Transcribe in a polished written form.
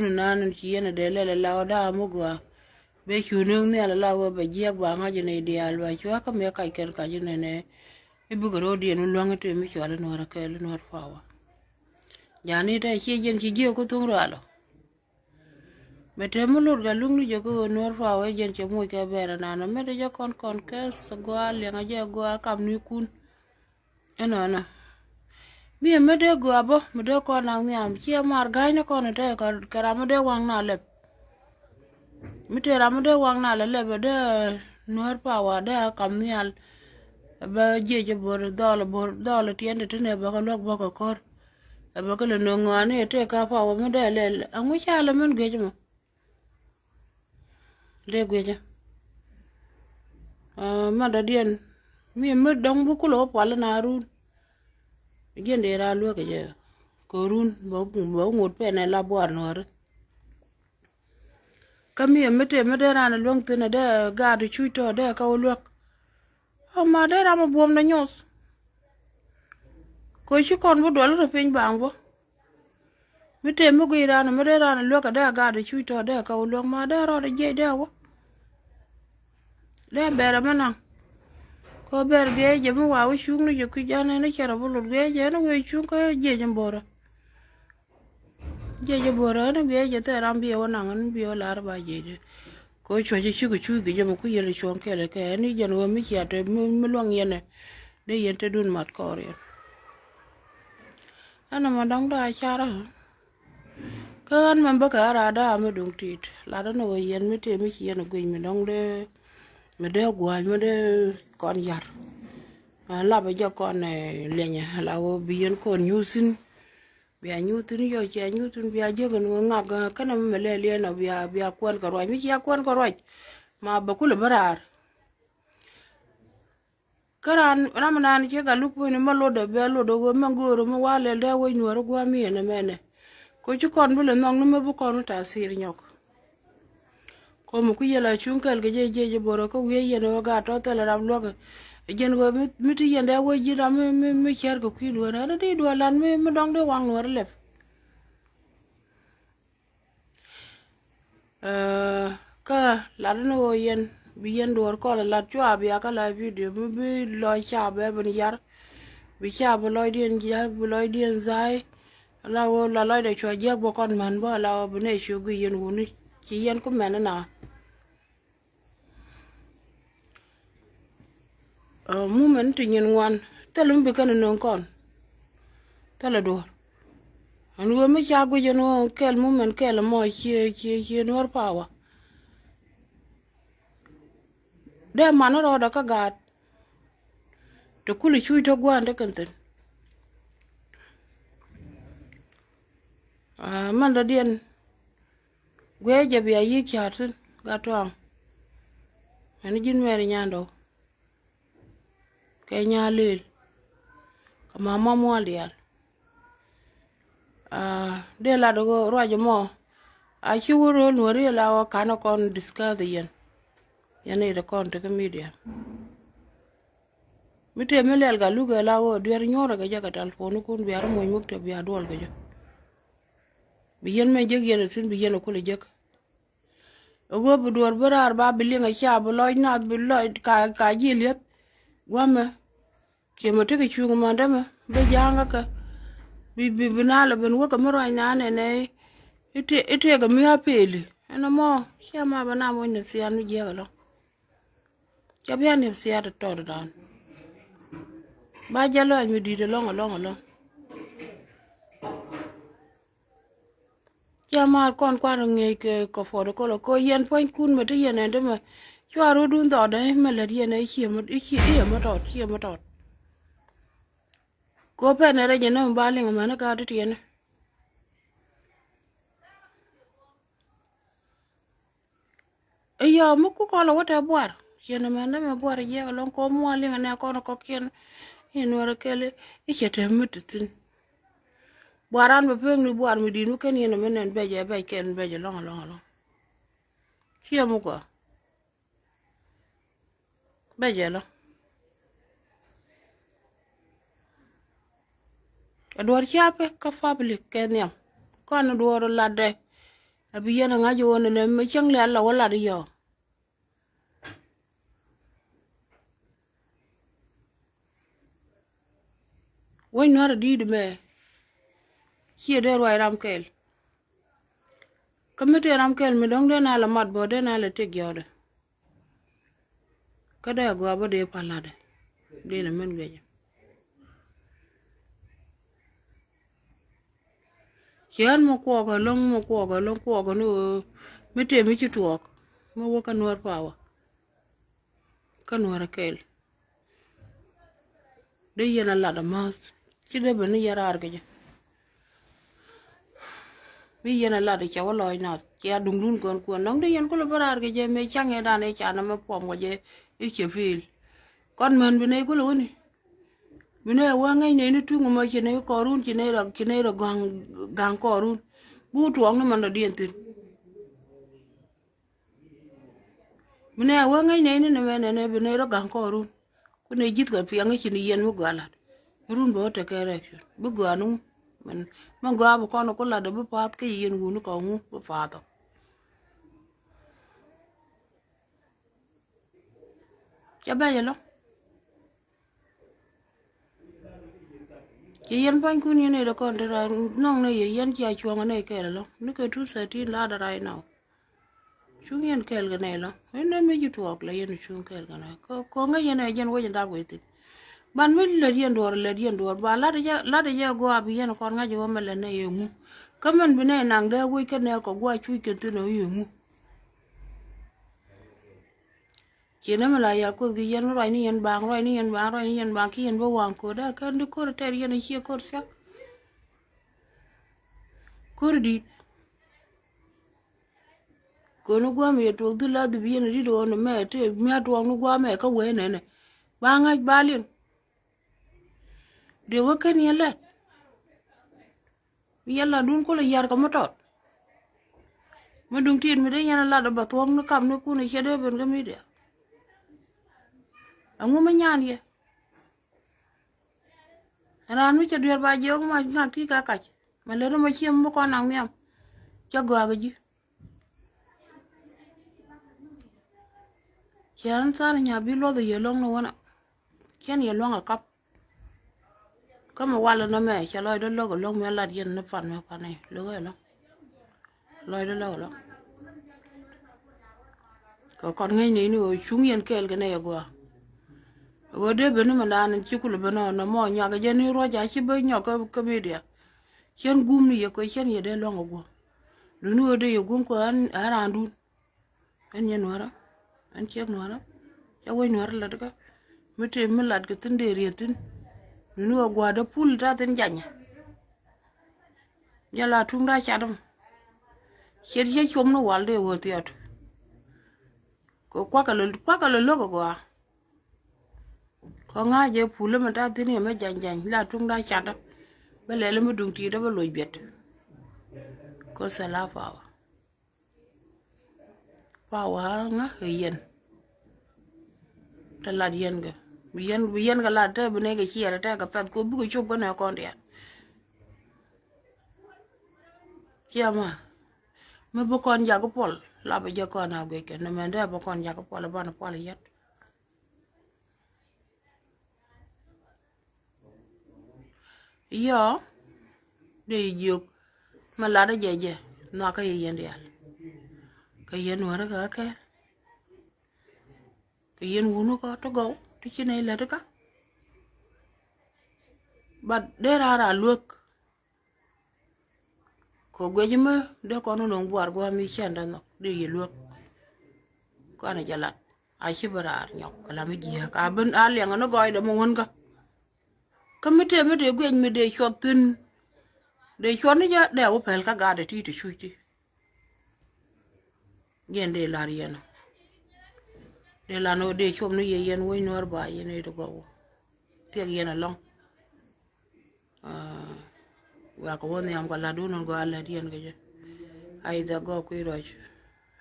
nan ci yana de lele lawa da mugwa be shunung ne ala lawa be jiya gwa nga jene di alwa chwa ka me kai ken ka jene ne ibu garo di no longa te mi chwa no ra ke no fawa jani ta ci jen ci jiyo ko tung ralo mete mulur ga lungni jogo no fawa jen ci mu ke bera nana me de kon kes gwa le nga je gwa kam ni kun enana mi me de gwa bo me de ko na nyam ci mar ga ne ko ne te ka kara me de wang na le mi te ra me de wang na le be de no fawa de kam ni al ba je bor dol tiende tene ba ko lok ba ko kor ba ko le no ngane te ka fawa me de le angu cha le men ge mo le ge ma da dien mi me dong bu ko lo pala na ru gende ra lo ke je ko run ba ngot pe ne la boar no re kami me te me de ra na long tene de ga du chu to de ka lo ma de ra ma bom na nyos ko chi kon bu dol re pin bang bo me te me gi ra na me de ra na lo ka de ga du chu to de ka lo ma de ro de je de wo le bere mana ko ber ge je mu wa shu nu je ku jana ne chara bu lu ge je na we chu ko je bora je bora na be je te ram bi wona ngan bi la ba je ko cho je chu chu ge je mu ku yele chon ke le ke ni je no mi ya te mu long yene de yen te dun mat ko re ana ma dang da chara kan man ba ka ra da me dung tit la da no yen mi te mi yen go mi dong de me de gwa me de kon yar la ba jo kon lenya la wo bi yen kon nyusin bi anyutin yo che anyutin bi aje no ngak kana me le na bi akwan ko roi mi ya kwan ko roi ma ba kula barar karan ramanan che ga lupo ni malo de be lo do go mangoro mo wale de wo nyoro gwa mi ne mene ko ci kon bu le nong me bu kon ta sir nyok ko mu ku yela chunkel ge je boro ko we yene ga to tele ram lo ge jen go mi ti yende wo ji ram mi cher ko ki lo na de do lan mi dong de wang no le ka la no yen bi yen dor ko la chwa bi aka la video bi lo cha be ben yar bi cha bo lo dien ja bo lo dien zai la wo la lo de chwa je bo kon man bo la bo ne shu gi yen woni ci yen ko men na moment nyen wan telum bi kan non kon tele do an wo mi cha go je no kel moment kel mo ci nor pawa de man ro da ka gat to kuli chui to gwan de kan ten man da dien gwe je bi ayi kyatin gatwang ani jin mere nyando ke nyalil kama mamo alial de la do rojo mo a chiwuro nori la wa kana kon discuss the yen yani de kon te media mite melel ga luga la wo der nyora ga jaga telefonu kun bi ar mo mukte bi adol ga bi yen me jeg yen tin bi yen ko le jeg ogo bu dor barar ba bi linga cha bu loy na bi loy ka jiliet wame ke mo te ke chu ma ndama be janga ka bi binala ben wo ka mo ro na ne ite ga mi apeli ana mo chama bana mo ne sian mi je ga ya bi an sia de to dan ba jalo mi di de long chama kon kwano nge ke ko fo ko yen point kun me te yen ende me chwaro dun do de me le yen e chi mo to ko pe ne re ne ba linga mana ka de tiene yo mu ku ko lo wote boar yen me ne me boar je ga lon ko mo linga ne ko ken yen wara kele ichete mutin boaran be pe ni boar mi dinu ken yen me nen be je be ken be je long mu ko be je lo ador chape ka public kenyam kon duoro lade abi yana ngaji wona ne me chang le alla wala di yo woy nora di de me chi de roi ram kel kamete ram kel mi dong de na la mat bo de na la te gyode kada go abo de palade de na men geje kian mo ko ga long no mete mi chi tuok mo wo ka nuor pawa ka nuor kel de yana la da mas chi de ben yarar geje mi yana la de cha wala na cha dung dun kon nong de yan ko la barar geje me change da ne cha na me pom geje i che fil kon men bine ko lo ni bine wa ngai ne ni tungu ma che ne korun che ne ra gang korun bu tuong na man da dien tin bine wa ngai ne ni ne bine ra gang korun ko ne jit ga piang che ni yen mu gala run bo te correction bu ganu man go abo kono ko la de bu pat ke yen gunu ko ngu bu fato cha ba yelo yen pan kun ne da kon da nong ne yen cha chuang ne ke lo ni ke tu sa ti la da rai now chung yen kel ga ne lo ne me ju tuok la yen chung kel ga na ko nga yen jen wo jen da go ti ban mi le yen dor ba la de ja go abi yen kon nga jo me le ne yemu kamen bi ne nang de wo ke ne ko gwa chu ke ti no yemu kina mala ya ko gi yen roi ni yen bang ki yen bo wang ko da kan du ko ter yen chi ko sak kurdi ko no gwa me to du la du yen ri do no me te mi to no gwa me ka we ne ba nga balin de wo ken yela yalla dun ko le yar ka motot ma dung tin mi de yen la da ba to no kam no ku ne che de ben ga mi de angu ma nyan ye ran mi che der ba je ma na ki ka ka ma le ma chi mo ko nang nyam cha gwa ga ji kian sa nya bi lo de ye long no wana kian ye long a kap kama wala na me cha lo do lo ko long me la yen na fan me pa ne lo lo do lo ko kon ngai ni no chung yen kel ga ne ya gwa wo de benu ma nan chi ku le beno na mo nya ga je ni ro ja chi be nya ka media chen gum ni ye ko chen ye de lo go lu nu de ye gum ko an arandu en ye nora an che nora ya wo nora la daga mete mi lat ga tin de retin nu gwa da pul ta tin janya ya la tung da cha dum cher ye chom no wal de wo tiat ko kwa ka lo go gwa ko nga je pule ma ta tin ye me jan la tung da cha da ba le le mu dung ti da ba lo bet ko sa la pa nga yen ta la yen ga yen ga la ta bu ne ga chi ya ta ga pat ko bu ko chop ko na kon dia chiama me bu kon ja ko pol la ba je ko na gwe ke na me nda bu kon ja ko pol ba na pol yet yo de juk ma la da je na ka yen dia ka yen wara ga ka yen wunu ko to go ti chi ne la ka ba de ra luok ko gweji me de ko no ngwar go mi chenda no de ye luok ko ana jalat a chi barar nyok la mi ji ka ben a le ngano goy de mo won ka kamete me de gwen me de chotin de choni ja de o pel ka ga de ti chuti gen de la riena de la no de chom no ye yen wo nor ba ye ne to go te yen long wa ko woni am ko la do non go ala dien ge ai da go ku roj